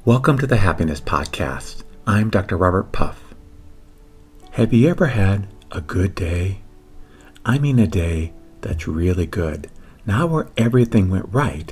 Welcome to the Happiness Podcast. I'm Dr. Robert Puff. Have you ever had a good day? I mean a day that's really good. Not where everything went right,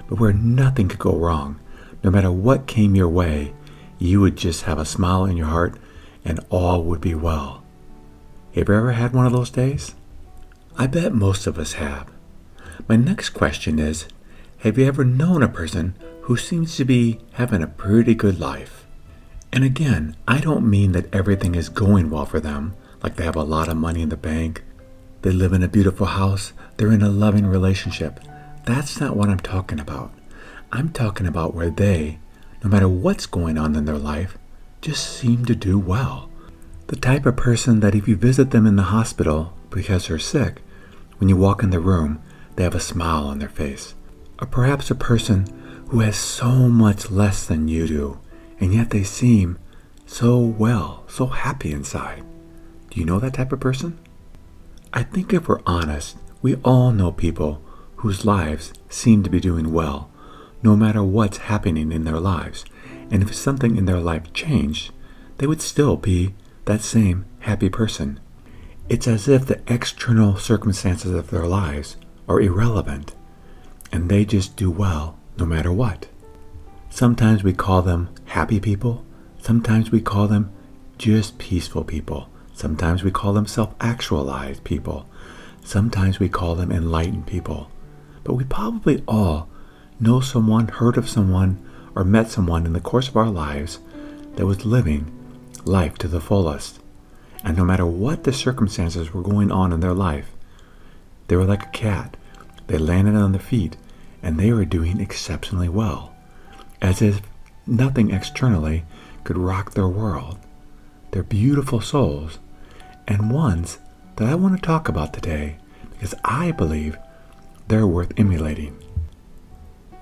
but where nothing could go wrong. No matter what came your way, you would just have a smile in your heart and all would be well. Have you ever had one of those days? I bet most of us have. My next question is, have you ever known a person who seems to be having a pretty good life? And again, I don't mean that everything is going well for them, like they have a lot of money in the bank, they live in a beautiful house, they're in a loving relationship. That's not what I'm talking about. I'm talking about where they, no matter what's going on in their life, just seem to do well. The type of person that if you visit them in the hospital because they're sick, when you walk in the room, they have a smile on their face. Or perhaps a person who has so much less than you do, and yet they seem so well, so happy inside. Do you know that type of person? I think if we're honest, we all know people whose lives seem to be doing well, no matter what's happening in their lives. And if something in their life changed, they would still be that same happy person. It's as if the external circumstances of their lives are irrelevant, and they just do well no matter what. Sometimes we call them happy people. Sometimes we call them just peaceful people. Sometimes we call them self-actualized people. Sometimes we call them enlightened people. But we probably all know someone, heard of someone, or met someone in the course of our lives that was living life to the fullest. And no matter what the circumstances were going on in their life, they were like a cat. They landed on their feet, and they were doing exceptionally well, as if nothing externally could rock their world. They're beautiful souls, and ones that I want to talk about today, because I believe they're worth emulating.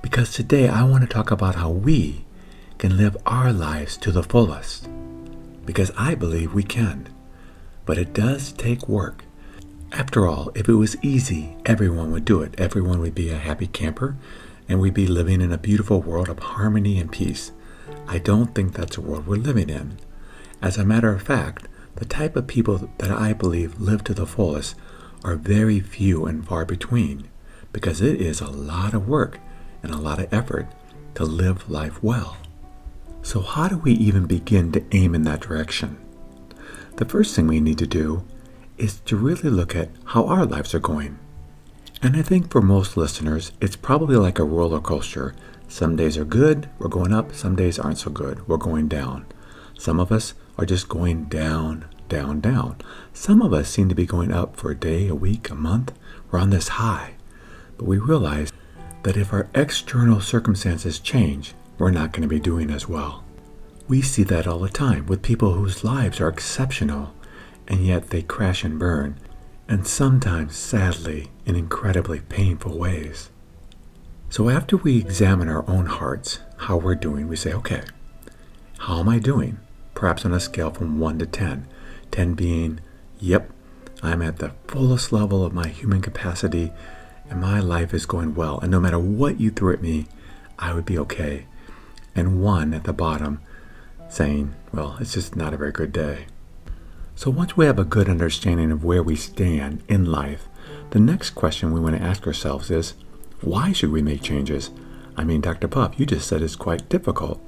Because today I want to talk about how we can live our lives to the fullest, because I believe we can, but it does take work. After all, if it was easy, everyone would do it. Everyone would be a happy camper, and we'd be living in a beautiful world of harmony and peace. I don't think that's a world we're living in. As a matter of fact, the type of people that I believe live to the fullest are very few and far between, because it is a lot of work and a lot of effort to live life well. So how do we even begin to aim in that direction? The first thing we need to do is to really look at how our lives are going. And I think for most listeners, it's probably like a roller coaster. Some days are good, we're going up. Some days aren't so good, we're going down. Some of us are just going down, down, down. Some of us seem to be going up for a day, a week, a month. We're on this high. But we realize that if our external circumstances change, we're not going to be doing as well. We see that all the time with people whose lives are exceptional, and yet they crash and burn, and sometimes, sadly, in incredibly painful ways. So after we examine our own hearts, how we're doing, we say, okay, how am I doing? Perhaps on a scale from 1 to 10. 10 being, yep, I'm at the fullest level of my human capacity, and my life is going well, and no matter what you threw at me, I would be okay. And 1 at the bottom, saying, well, it's just not a very good day. So once we have a good understanding of where we stand in life, the next question we want to ask ourselves is, why should we make changes? I mean, Dr. Puff, you just said it's quite difficult.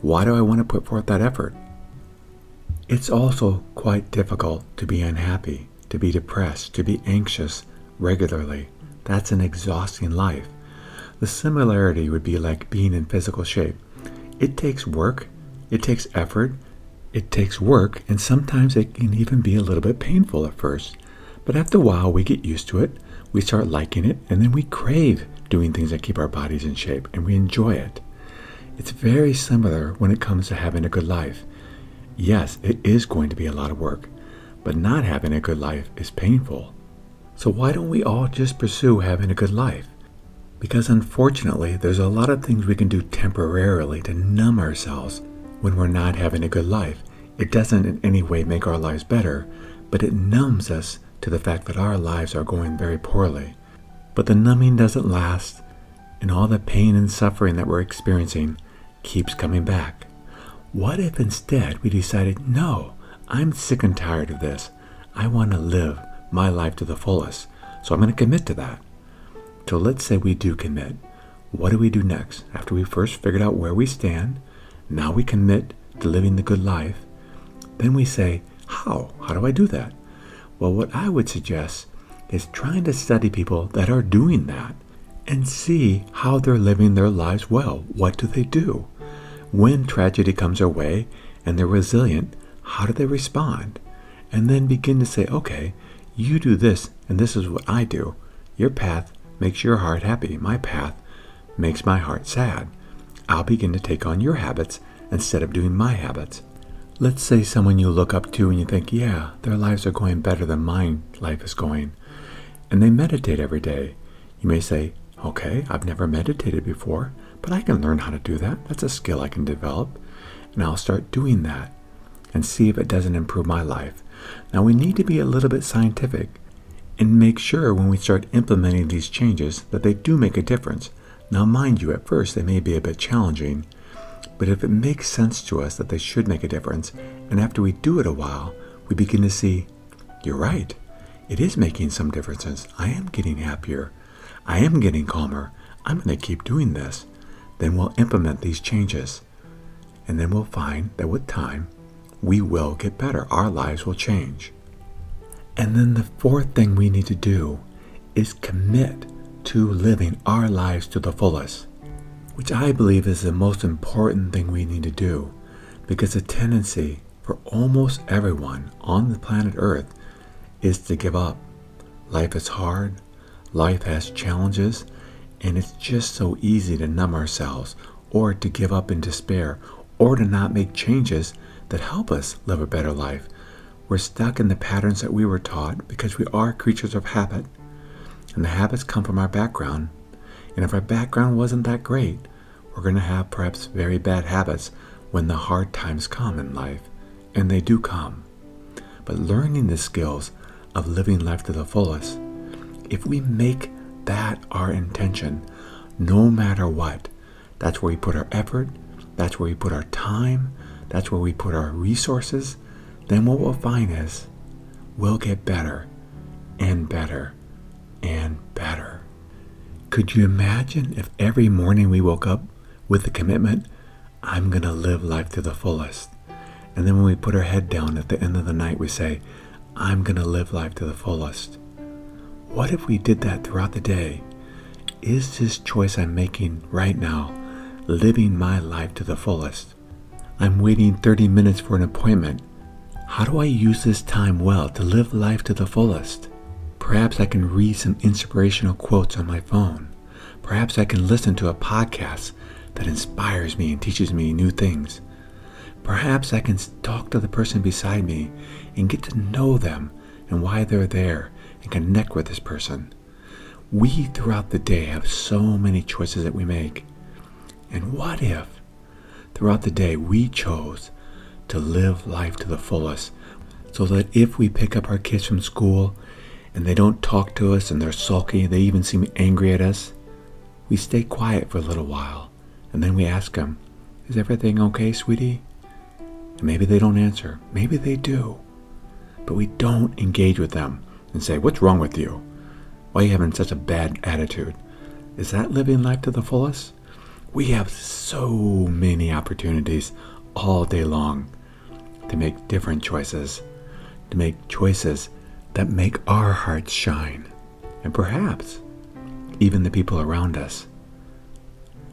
Why do I want to put forth that effort? It's also quite difficult to be unhappy, to be depressed, to be anxious regularly. That's an exhausting life. The similarity would be like being in physical shape. It takes work, it takes effort, it takes work, and sometimes it can even be a little bit painful at first. But after a while, we get used to it, we start liking it, and then we crave doing things that keep our bodies in shape, and we enjoy it. It's very similar when it comes to having a good life. Yes, it is going to be a lot of work, but not having a good life is painful. So why don't we all just pursue having a good life? Because unfortunately, there's a lot of things we can do temporarily to numb ourselves when we're not having a good life. It doesn't in any way make our lives better, but it numbs us to the fact that our lives are going very poorly. But the numbing doesn't last, and all the pain and suffering that we're experiencing keeps coming back. What if instead we decided, no, I'm sick and tired of this. I want to live my life to the fullest, so I'm going to commit to that. So let's say we do commit. What do we do next? After we first figured out where we stand, now we commit to living the good life. Then we say, how? How do I do that? Well, what I would suggest is trying to study people that are doing that and see how they're living their lives well. What do they do? When tragedy comes our way and they're resilient, how do they respond? And then begin to say, okay, you do this and this is what I do. Your path makes your heart happy. My path makes my heart sad. I'll begin to take on your habits instead of doing my habits. Let's say someone you look up to and you think, yeah, their lives are going better than my life is going. And they meditate every day. You may say, okay, I've never meditated before, but I can learn how to do that. That's a skill I can develop. And I'll start doing that and see if it doesn't improve my life. Now we need to be a little bit scientific and make sure when we start implementing these changes that they do make a difference. Now mind you, at first they may be a bit challenging, but if it makes sense to us that they should make a difference, and after we do it a while, we begin to see, you're right, it is making some differences. I am getting happier. I am getting calmer. I'm going to keep doing this. Then we'll implement these changes. And then we'll find that with time, we will get better. Our lives will change. And then the fourth thing we need to do is commit to living our lives to the fullest, which I believe is the most important thing we need to do, because the tendency for almost everyone on the planet Earth is to give up. Life is hard, life has challenges, and it's just so easy to numb ourselves or to give up in despair or to not make changes that help us live a better life. We're stuck in the patterns that we were taught because we are creatures of habit, and the habits come from our background. And if our background wasn't that great, we're going to have perhaps very bad habits when the hard times come in life, and they do come. But learning the skills of living life to the fullest, if we make that our intention, no matter what, that's where we put our effort, that's where we put our time, that's where we put our resources, then what we'll find is we'll get better and better and better. Could you imagine if every morning we woke up with the commitment, I'm going to live life to the fullest. And then when we put our head down at the end of the night, we say, I'm going to live life to the fullest. What if we did that throughout the day? Is this choice I'm making right now living my life to the fullest? I'm waiting 30 minutes for an appointment. How do I use this time well to live life to the fullest? Perhaps I can read some inspirational quotes on my phone. Perhaps I can listen to a podcast that inspires me and teaches me new things. Perhaps I can talk to the person beside me and get to know them and why they're there and connect with this person. We throughout the day have so many choices that we make. And what if throughout the day we chose to live life to the fullest, so that if we pick up our kids from school and they don't talk to us and they're sulky, they even seem angry at us, we stay quiet for a little while and then we ask them, is everything okay, sweetie? And maybe they don't answer. Maybe they do. But we don't engage with them and say, what's wrong with you? Why are you having such a bad attitude? Is that living life to the fullest? We have so many opportunities all day long to make different choices, to make choices that make our hearts shine, and perhaps even the people around us.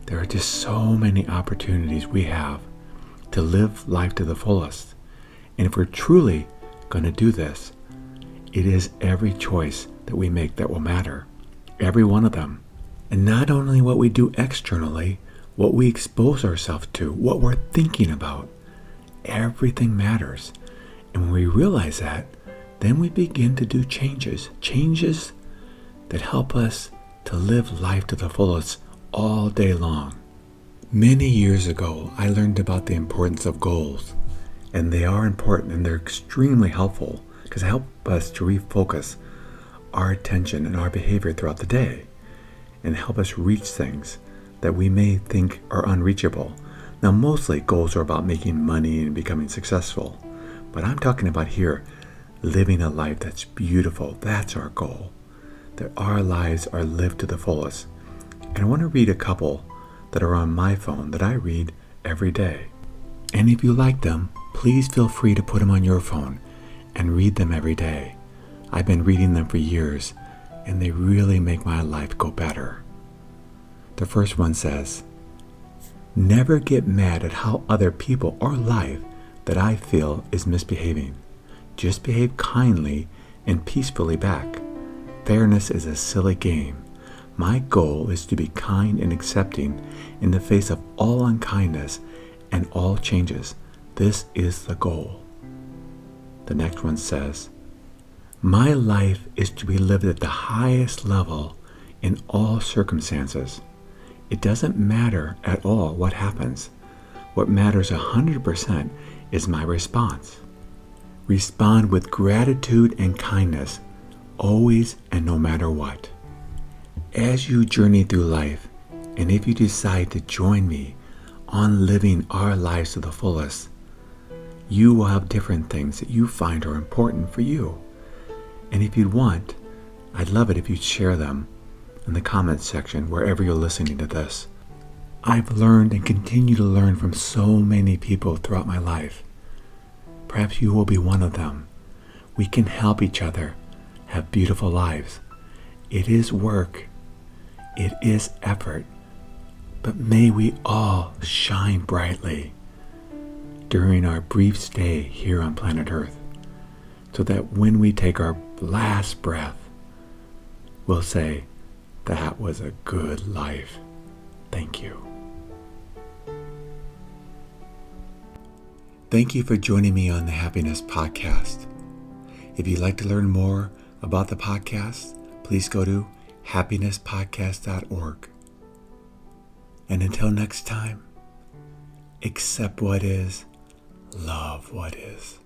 There are just so many opportunities we have to live life to the fullest. And if we're truly going to do this, it is every choice that we make that will matter. Every one of them. And not only what we do externally, what we expose ourselves to, what we're thinking about. Everything matters. And when we realize that, then we begin to do changes that help us to live life to the fullest all day long. Many years ago, I learned about the importance of goals. And they are important and they're extremely helpful because they help us to refocus our attention and our behavior throughout the day and help us reach things that we may think are unreachable. Now, mostly goals are about making money and becoming successful, but I'm talking about here living a life that's beautiful. That's our goal. That our lives are lived to the fullest. And I want to read a couple that are on my phone that I read every day. And if you like them, please feel free to put them on your phone and read them every day. I've been reading them for years, and they really make my life go better. The first one says, "Never get mad at how other people or life that I feel is misbehaving. Just behave kindly and peacefully back. Fairness is a silly game. My goal is to be kind and accepting in the face of all unkindness and all changes. This is the goal." The next one says, "My life is to be lived at the highest level in all circumstances. It doesn't matter at all what happens. What matters 100% is my response. Respond with gratitude and kindness, always and no matter what." As you journey through life, and if you decide to join me on living our lives to the fullest, you will have different things that you find are important for you. And if you'd want, I'd love it if you'd share them in the comments section wherever you're listening to this. I've learned and continue to learn from so many people throughout my life. Perhaps you will be one of them. We can help each other have beautiful lives. It is work. It is effort. But may we all shine brightly during our brief stay here on planet Earth, so that when we take our last breath, we'll say, "That was a good life. Thank you." Thank you for joining me on the Happiness Podcast. If you'd like to learn more about the podcast, please go to happinesspodcast.org. And until next time, accept what is, love what is.